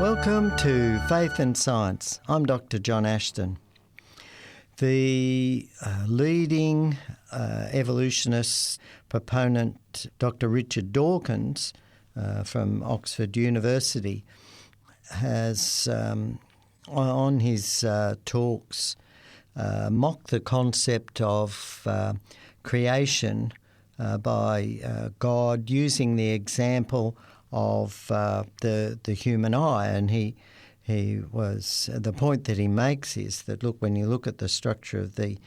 Welcome to Faith and Science. I'm Dr. John Ashton. The leading evolutionist proponent, Dr. Richard Dawkins from Oxford University, has on his talks mocked the concept of creation by God using the example of the human eye, and he was the point that he makes is that look, when you look at the structure of the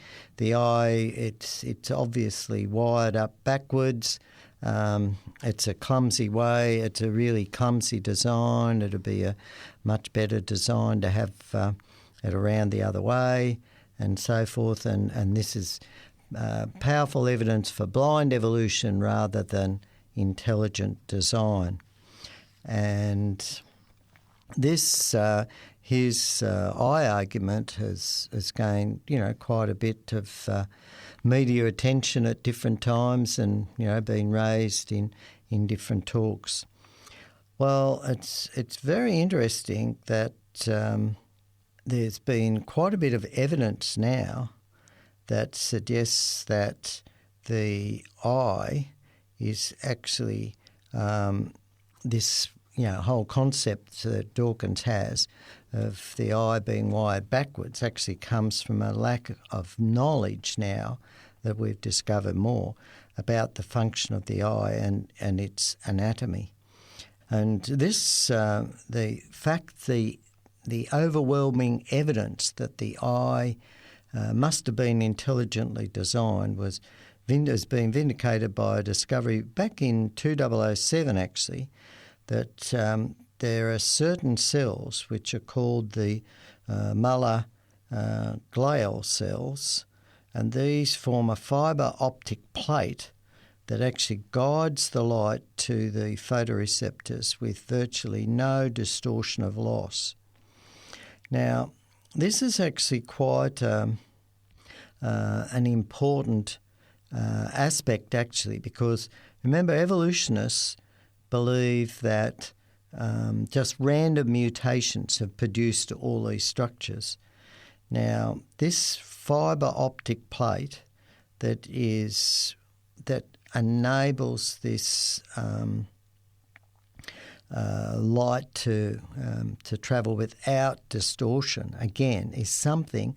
eye, it's obviously wired up backwards. It's a clumsy way. It's a really clumsy design. It'd be a much better design to have it around the other way, and so forth. And this is powerful evidence for blind evolution rather than intelligent design. And this, his eye argument has gained, quite a bit of media attention at different times, and been raised in different talks. Well, it's very interesting that there's been quite a bit of evidence now that suggests that the eye is actually this whole concept that Dawkins has of the eye being wired backwards actually comes from a lack of knowledge now that we've discovered more about the function of the eye and its anatomy. And this, the overwhelming evidence that the eye must have been intelligently designed has been vindicated by a discovery back in 2007 actually, that there are certain cells which are called the Muller glial cells, and these form a fibre optic plate that actually guides the light to the photoreceptors with virtually no distortion of loss. Now, this is actually quite an important aspect actually, because remember, evolutionists believe that just random mutations have produced all these structures. Now, this fibre optic plate that enables this light to travel without distortion, again, is something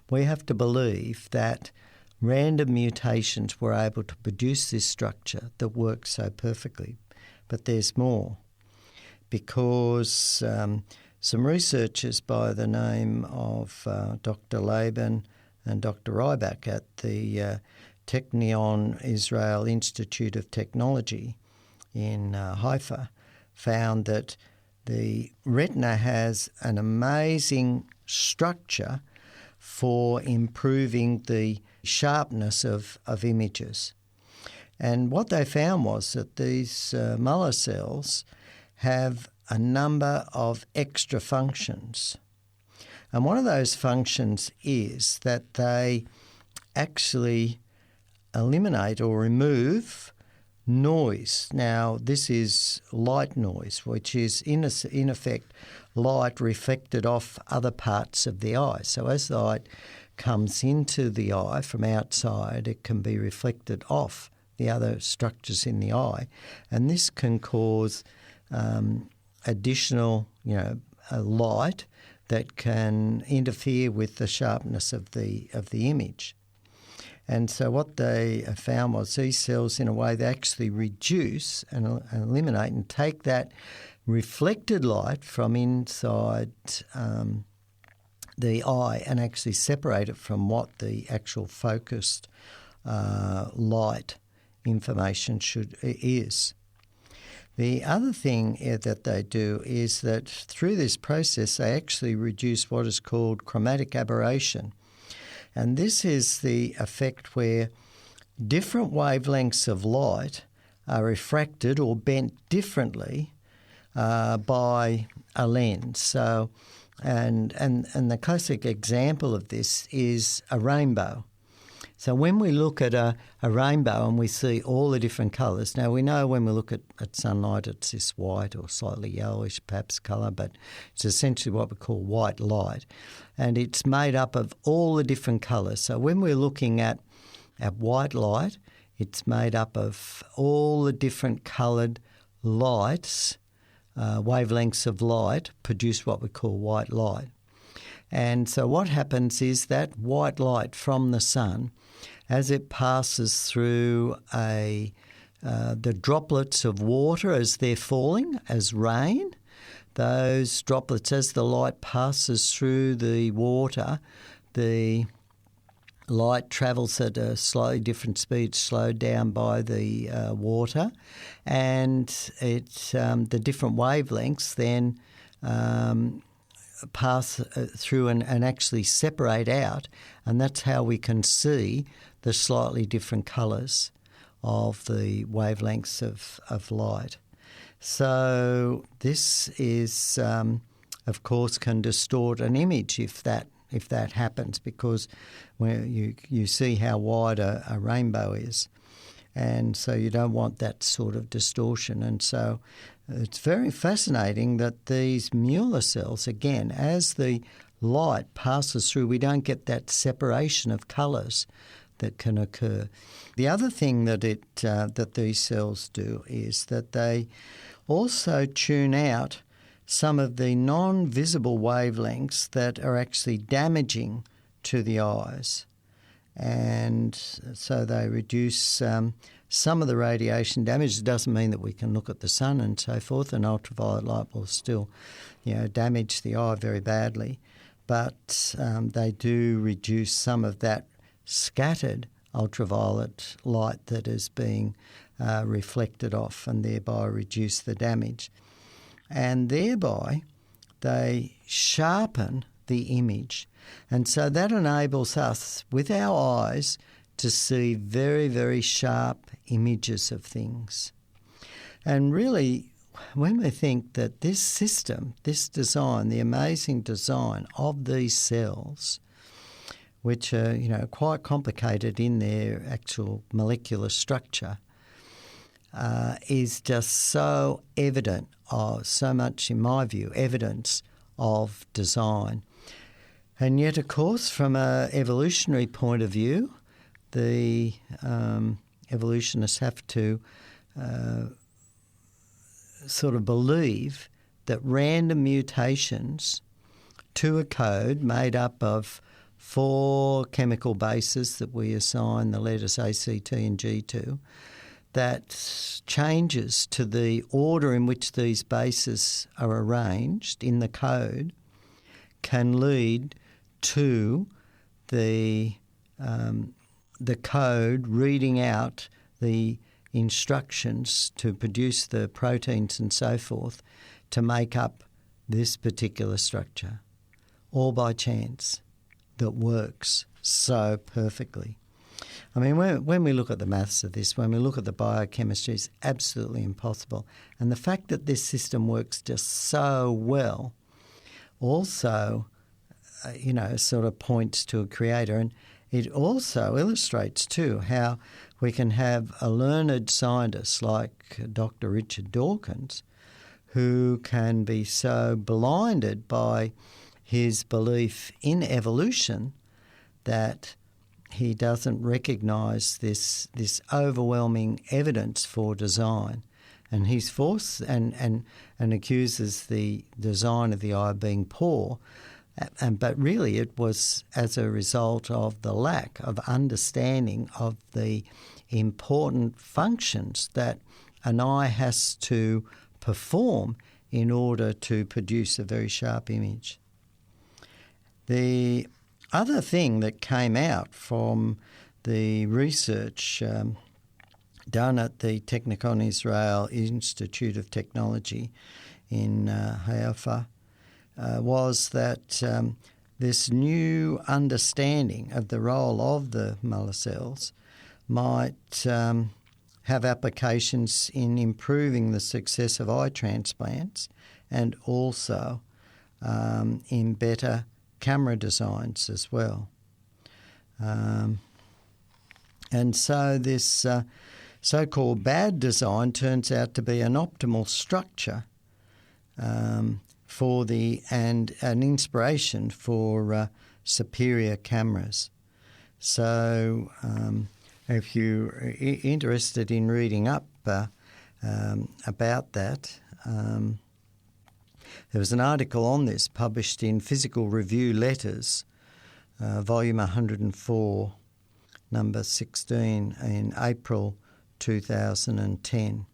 we have to believe that random mutations were able to produce this structure that works so perfectly. But there's more, because some researchers by the name of Dr. Laban and Dr. Rybak at the Technion Israel Institute of Technology in Haifa found that the retina has an amazing structure for improving the sharpness of images. And what they found was that these Muller cells have a number of extra functions. And one of those functions is that they actually eliminate or remove noise. Now, this is light noise, which is in effect light reflected off other parts of the eye. So as the light comes into the eye from outside, it can be reflected off the other structures in the eye, and this can cause additional, light that can interfere with the sharpness of the image. And so what they found was these cells, in a way, they actually reduce and eliminate and take that reflected light from inside the eye and actually separate it from what the actual focused light information is. The other thing that they do is that through this process they actually reduce what is called chromatic aberration. And this is the effect where different wavelengths of light are refracted or bent differently by a lens. So, and the classic example of this is a rainbow. So when we look at a rainbow and we see all the different colours, now we know when we look at sunlight it's this white or slightly yellowish perhaps colour, but it's essentially what we call white light. And it's made up of all the different colours. So when we're looking at white light, it's made up of all the different coloured lights, wavelengths of light produce what we call white light. And so what happens is that white light from the sun, as it passes through the droplets of water as they're falling, as rain, those droplets, as the light passes through the water, the light travels at a slightly different speed, slowed down by the water, and the different wavelengths then pass through and actually separate out, and that's how we can see the slightly different colours of the wavelengths of light. So this is, of course, can distort an image if that happens, because when you see how wide a rainbow is, and so you don't want that sort of distortion. And so it's very fascinating that these Mueller cells, again, as the light passes through, we don't get that separation of colours that can occur. The other thing that that these cells do is that they also tune out some of the non-visible wavelengths that are actually damaging to the eyes. And so they reduce some of the radiation damage. It doesn't mean that we can look at the sun and so forth, and ultraviolet light will still, damage the eye very badly. But they do reduce some of that scattered ultraviolet light that is being reflected off, and thereby reduce the damage. And thereby they sharpen the image. And so that enables us, with our eyes, to see very, very sharp images of things. And really, when we think that this system, this design, the amazing design of these cells, which are, quite complicated in their actual molecular structure, is just so evident, so much, in my view, evidence of design. And yet, of course, from an evolutionary point of view, the evolutionists have to sort of believe that random mutations to a code made up of 4 chemical bases that we assign the letters A, C, T and G to, that changes to the order in which these bases are arranged in the code can lead to the code reading out the instructions to produce the proteins and so forth to make up this particular structure, all by chance, that works so perfectly. I mean, when we look at the maths of this, when we look at the biochemistry, it's absolutely impossible. And the fact that this system works just so well also, sort of points to a creator. And it also illustrates, too, how we can have a learned scientist like Dr. Richard Dawkins, who can be so blinded by his belief in evolution that he doesn't recognise this overwhelming evidence for design, and he's forced and accuses the design of the eye of being poor, but really it was as a result of the lack of understanding of the important functions that an eye has to perform in order to produce a very sharp image. The other thing that came out from the research done at the Technikon Israel Institute of Technology in Haifa was that this new understanding of the role of the Mueller cells might have applications in improving the success of eye transplants and also in better camera designs as well. And so this so-called bad design turns out to be an optimal structure for and an inspiration for superior cameras. So if you're interested in reading up about that, there was an article on this published in Physical Review Letters, volume 104, number 16, in April 2010.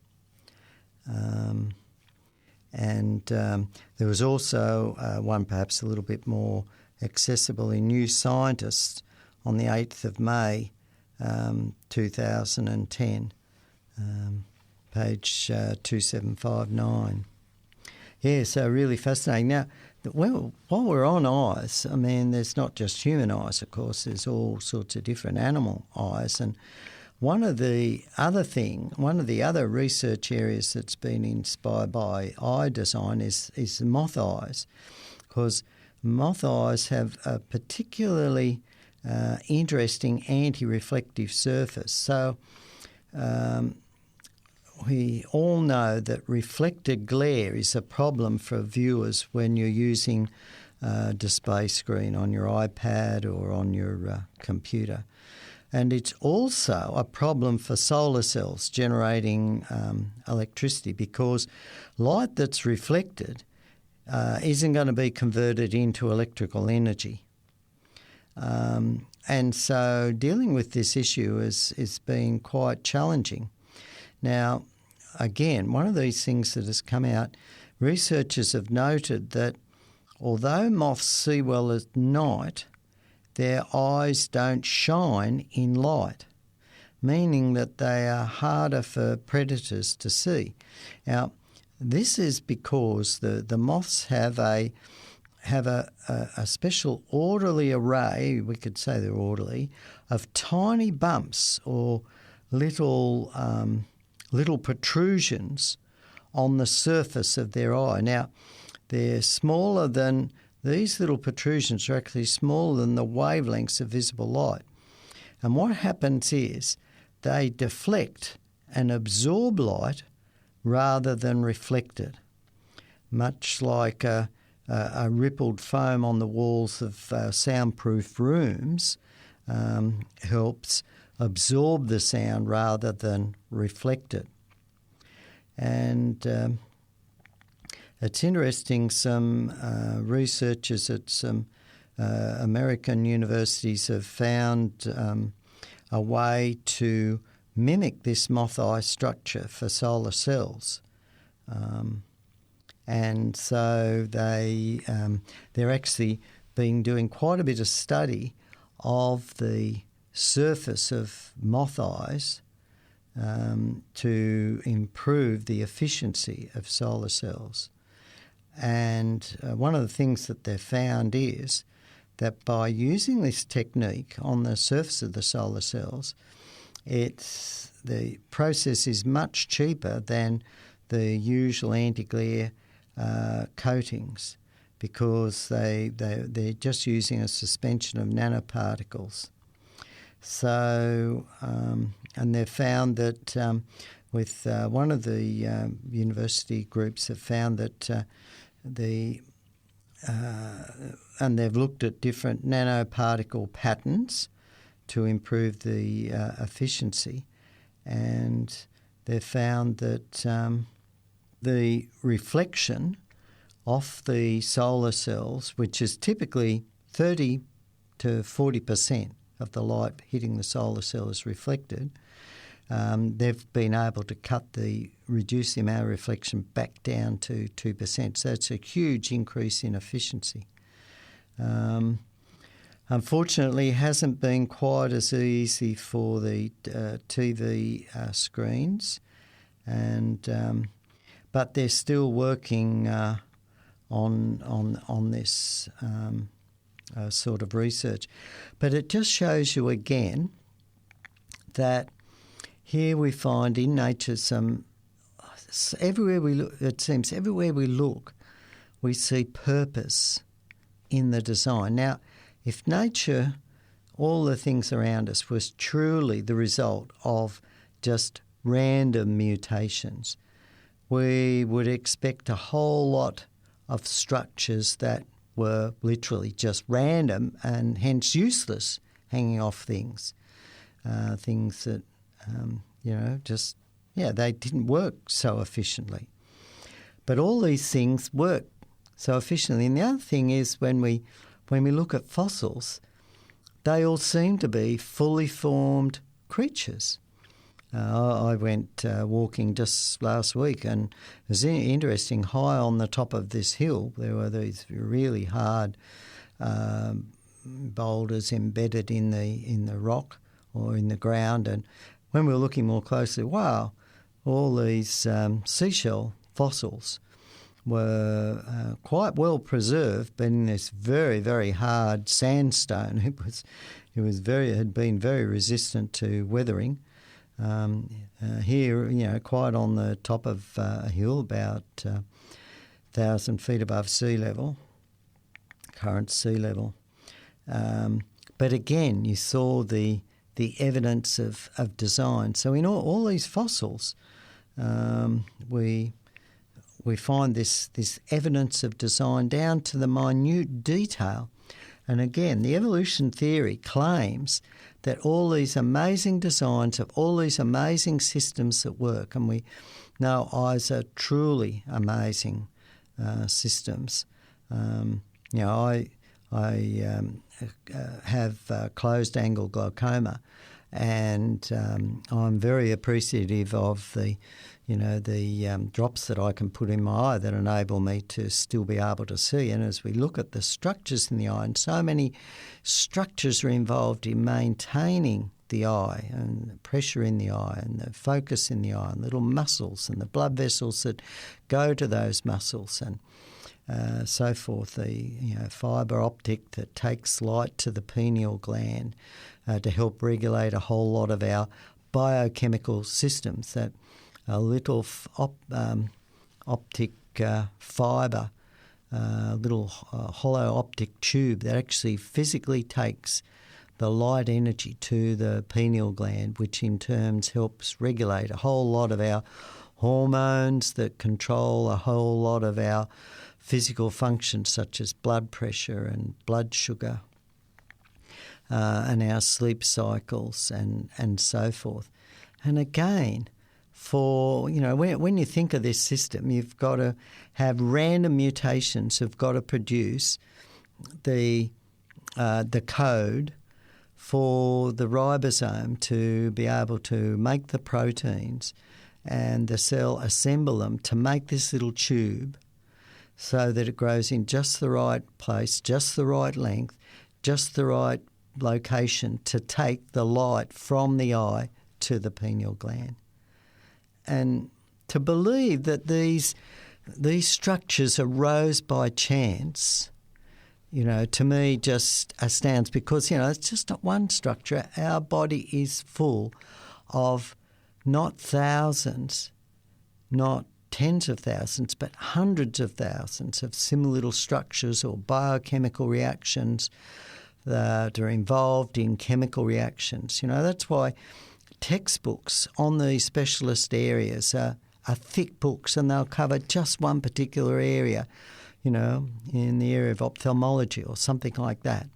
There was also one perhaps a little bit more accessible in New Scientist on the 8th of May 2010, page 2759. Yeah, so really fascinating. Now, while we're on eyes, I mean, there's not just human eyes, of course, there's all sorts of different animal eyes. And one of the other research areas that's been inspired by eye design is moth eyes, because moth eyes have a particularly interesting anti-reflective surface. So we all know that reflected glare is a problem for viewers when you're using a display screen on your iPad or on your computer. And it's also a problem for solar cells generating electricity, because light that's reflected isn't going to be converted into electrical energy. And so dealing with this issue is been quite challenging. Now, again, one of these things that has come out, researchers have noted that although moths see well at night, their eyes don't shine in light, meaning that they are harder for predators to see. Now, this is because the moths have a special orderly array, we could say they're orderly, of tiny bumps or little protrusions on the surface of their eye. Now, they're smaller than, these little protrusions are actually smaller than the wavelengths of visible light. And what happens is they deflect and absorb light rather than reflect it, much like a rippled foam on the walls of soundproof rooms helps absorb the sound rather than reflect it. And it's interesting, some researchers at some American universities have found a way to mimic this moth eye structure for solar cells. And so they're actually been doing quite a bit of study of the surface of moth eyes to improve the efficiency of solar cells. And one of the things that they've found is that by using this technique on the surface of the solar cells, the process is much cheaper than the usual anti-glare coatings, because they're just using a suspension of nanoparticles. So, and they've found that with one of the university groups have found that and they've looked at different nanoparticle patterns to improve the efficiency, and they've found that the reflection off the solar cells, which is typically 30 to 40% of the light hitting the solar cell is reflected, they've been able to reduce the amount of reflection back down to 2%. So it's a huge increase in efficiency. Unfortunately, it hasn't been quite as easy for the TV screens, but they're still working on this sort of research. But it just shows you again that here we find in nature everywhere we look, it seems everywhere we look, we see purpose in the design. Now, if nature all the things around us was truly the result of just random mutations. We would expect a whole lot of structures that were literally just random and hence useless, hanging off things. Things that, they didn't work so efficiently. But all these things work so efficiently. And the other thing is when we look at fossils, they all seem to be fully formed creatures. I went walking just last week, and it was interesting. High on the top of this hill, there were these really hard boulders embedded in the rock or in the ground. And when we were looking more closely, wow, all these seashell fossils were quite well preserved, but in this very, very hard sandstone. It had been very resistant to weathering. Here, quite on the top of a hill, about 1,000 feet above sea level, current sea level. But again, you saw the evidence of design. So in all these fossils, we find this evidence of design down to the minute detail. And again, the evolution theory claims that all these amazing designs of all these amazing systems that work, and we know eyes are truly amazing systems. I have closed-angle glaucoma, and I'm very appreciative of the drops that I can put in my eye that enable me to still be able to see. And as we look at the structures in the eye, and so many structures are involved in maintaining the eye and the pressure in the eye and the focus in the eye and little muscles and the blood vessels that go to those muscles and so forth, the fibre optic that takes light to the pineal gland to help regulate a whole lot of our biochemical systems. That a little optic fibre, little hollow optic tube that actually physically takes the light energy to the pineal gland, which in turn helps regulate a whole lot of our hormones that control a whole lot of our physical functions such as blood pressure and blood sugar and our sleep cycles and so forth. And again, when you think of this system, you've got to have random mutations have got to produce the code for the ribosome to be able to make the proteins and the cell assemble them to make this little tube so that it grows in just the right place, just the right length, just the right location to take the light from the eye to the pineal gland. And to believe that these structures arose by chance, to me just astounds, because, it's just not one structure. Our body is full of not thousands, not tens of thousands, but hundreds of thousands of similar little structures or biochemical reactions that are involved in chemical reactions. That's why textbooks on these specialist areas are thick books, and they'll cover just one particular area, in the area of ophthalmology or something like that.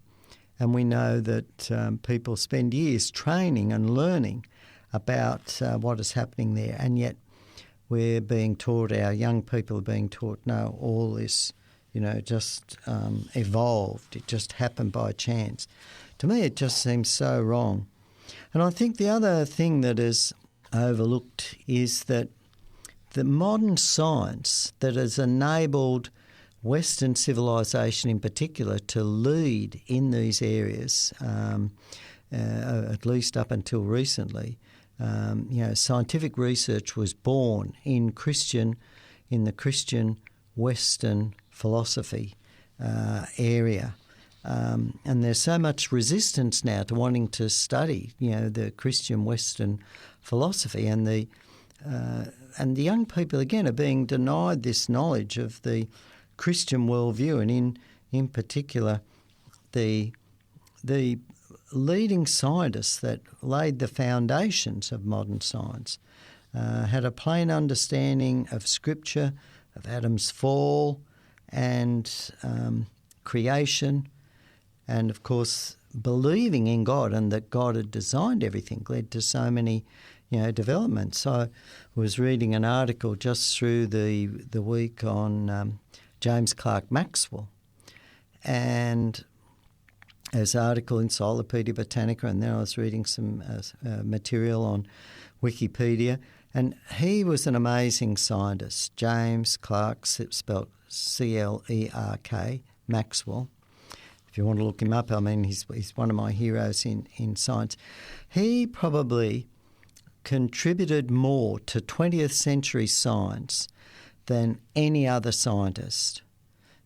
And we know that people spend years training and learning about what is happening there, and yet we're being taught, our young people are being taught, no, all this, just evolved. It just happened by chance. To me, it just seems so wrong. And I think the other thing that is overlooked is that the modern science that has enabled Western civilization in particular to lead in these areas, at least up until recently, scientific research was born in the Christian Western philosophy area. And there's so much resistance now to wanting to study, the Christian Western philosophy, and the young people again are being denied this knowledge of the Christian worldview, and in particular the leading scientists that laid the foundations of modern science, had a plain understanding of Scripture, of Adam's fall and creation, and of course believing in God and that God had designed everything led to so many developments. I was reading an article just through the week on James Clerk Maxwell, and there's an article in Encyclopaedia Britannica, and then I was reading some material on Wikipedia, and he was an amazing scientist. James Clerk, spelled C-L-E-R-K, Maxwell. If you want to look him up, I mean, he's one of my heroes in science. He probably contributed more to 20th century science than any other scientist.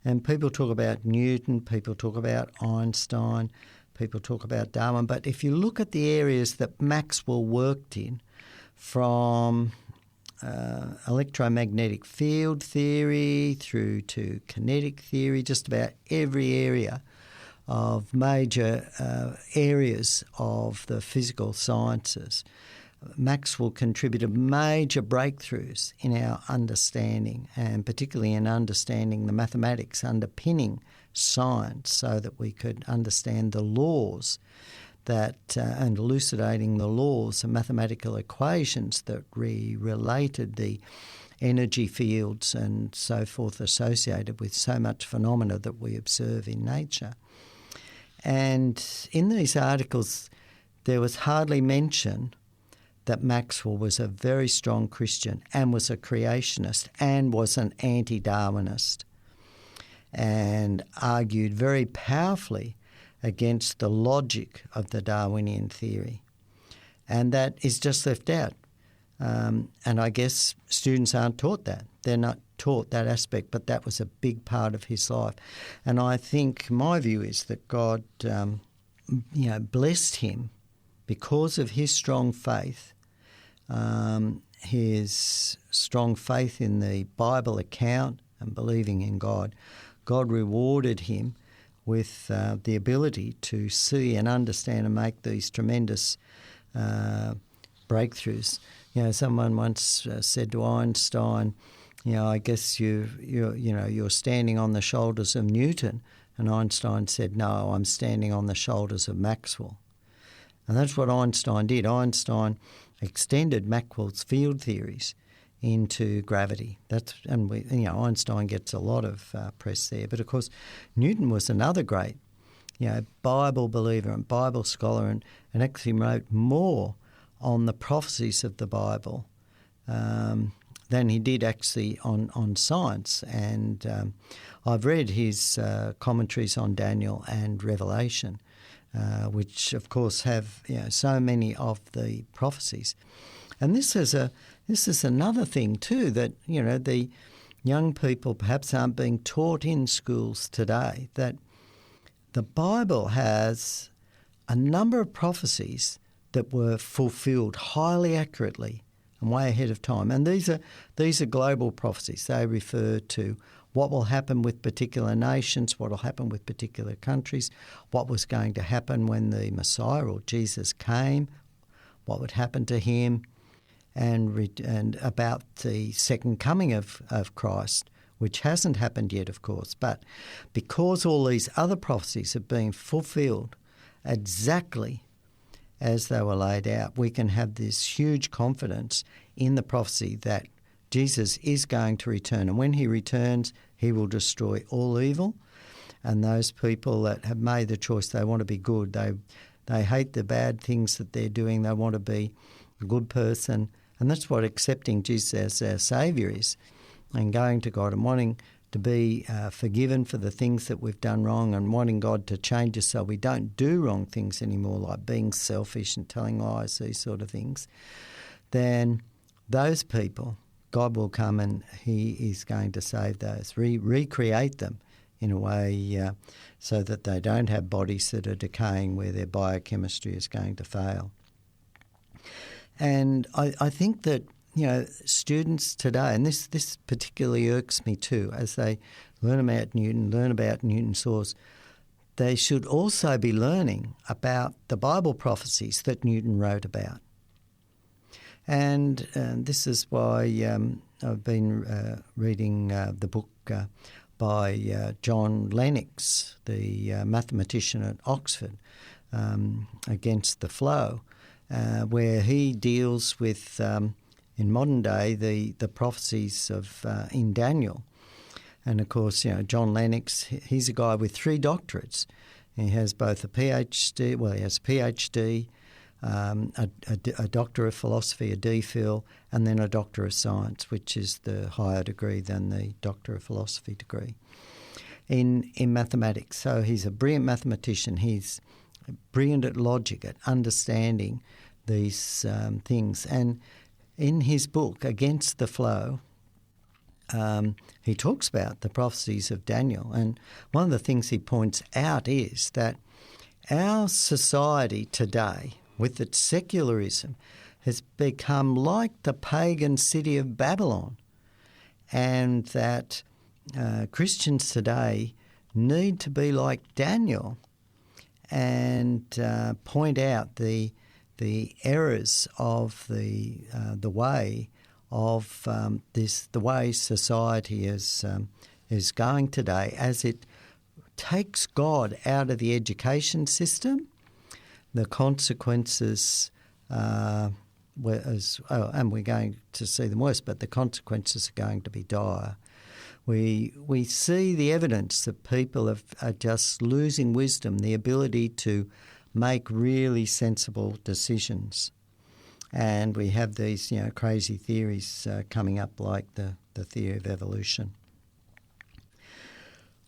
And people talk about Newton, people talk about Einstein, people talk about Darwin, but if you look at the areas that Maxwell worked in, from electromagnetic field theory through to kinetic theory, just about every area of major areas of the physical sciences, Maxwell contributed major breakthroughs in our understanding, and particularly in understanding the mathematics underpinning science, so that we could understand the laws that and elucidating the laws and mathematical equations that related the energy fields and so forth associated with so much phenomena that we observe in nature. And in these articles, there was hardly mention that Maxwell was a very strong Christian and was a creationist and was an anti-Darwinist, and argued very powerfully against the logic of the Darwinian theory. And that is just left out. And I guess students aren't taught that. They're not taught that aspect, but that was a big part of his life. And I think my view is that God, blessed him because of his strong faith, his strong faith in the Bible account and believing in God. God rewarded him with the ability to see and understand and make these tremendous breakthroughs. Someone once said to Einstein, I guess you're standing on the shoulders of Newton, and Einstein said, no, I'm standing on the shoulders of Maxwell. And that's what Einstein did. Einstein extended Maxwell's field theories into gravity. Einstein gets a lot of press there. But of course, Newton was another great, Bible believer and Bible scholar, and actually wrote more on the prophecies of the Bible than he did actually on science. And I've read his commentaries on Daniel and Revelation, which of course have so many of the prophecies. And this is another thing too, that the young people perhaps aren't being taught in schools today, that the Bible has a number of prophecies that were fulfilled highly accurately and way ahead of time. And these are global prophecies. They refer to what will happen with particular nations, what will happen with particular countries, what was going to happen when the Messiah or Jesus came, what would happen to him, and about the second coming of Christ, which hasn't happened yet, of course. But because all these other prophecies have been fulfilled exactly as they were laid out, we can have this huge confidence in the prophecy that Jesus is going to return. And when he returns, he will destroy all evil. And those people that have made the choice, they want to be good. They hate the bad things that they're doing. They want to be a good person. And that's what accepting Jesus as our Saviour is, and going to God and wanting to be forgiven for the things that we've done wrong, and wanting God to change us so we don't do wrong things anymore, like being selfish and telling lies, these sort of things. Then those people, God will come and he is going to save those, recreate them in a way so that they don't have bodies that are decaying, where their biochemistry is going to fail. And I think that, students today, and this particularly irks me too, as they learn about Newton's laws, they should also be learning about the Bible prophecies that Newton wrote about. And this is why I've been reading the book by John Lennox, the mathematician at Oxford, Against the Flow, where he deals with, in modern day, the prophecies of in Daniel. And of course, John Lennox, he's a guy with 3 doctorates. He has both a PhD, well, he has a PhD, a Doctor of Philosophy, a DPhil, and then a Doctor of Science, which is the higher degree than the Doctor of Philosophy degree in mathematics. So he's a brilliant mathematician. He's brilliant at logic, at understanding these things. And in his book, Against the Flow, he talks about the prophecies of Daniel. And one of the things he points out is that our society today, with its secularism, has become like the pagan city of Babylon, and that Christians today need to be like Daniel and point out the errors of the way of the way society is going today, as it takes God out of the education system. The consequences, and we're going to see them worse, but the consequences are going to be dire. We see the evidence that people are just losing wisdom, the ability to make really sensible decisions. And we have these, crazy theories coming up, like the theory of evolution.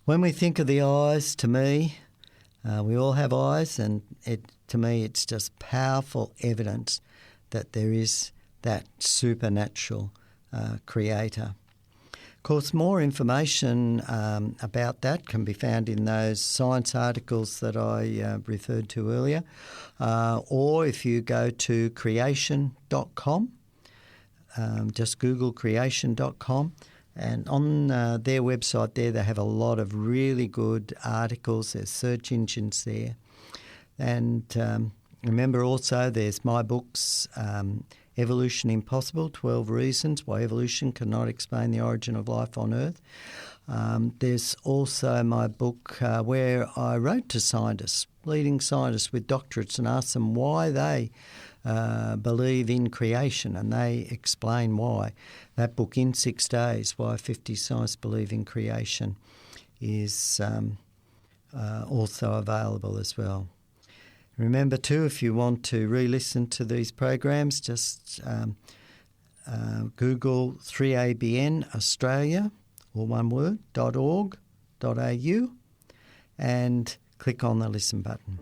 When we think of the eyes, to me, we all have eyes, and to me it's just powerful evidence that there is that supernatural creator. Of course, more information about that can be found in those science articles that I referred to earlier, or if you go to creation.com, just Google creation.com, and on their website there they have a lot of really good articles. There's search engines there. And remember also there's my books, Evolution Impossible, 12 Reasons Why Evolution Cannot Explain the Origin of Life on Earth. There's also my book where I wrote to scientists, leading scientists with doctorates, and asked them why they believe in creation, and they explain why. That book, In 6 Days, Why 50 Scientists Believe in Creation, is also available as well. Remember too, if you want to re-listen to these programs, just Google 3ABN Australia, or one word, .org.au, and click on the listen button.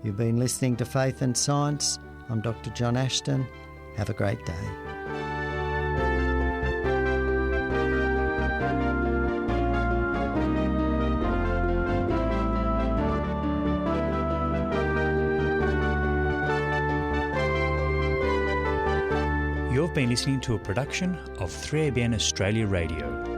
You've been listening to Faith and Science. I'm Dr. John Ashton. Have a great day. You've been listening to a production of 3ABN Australia Radio.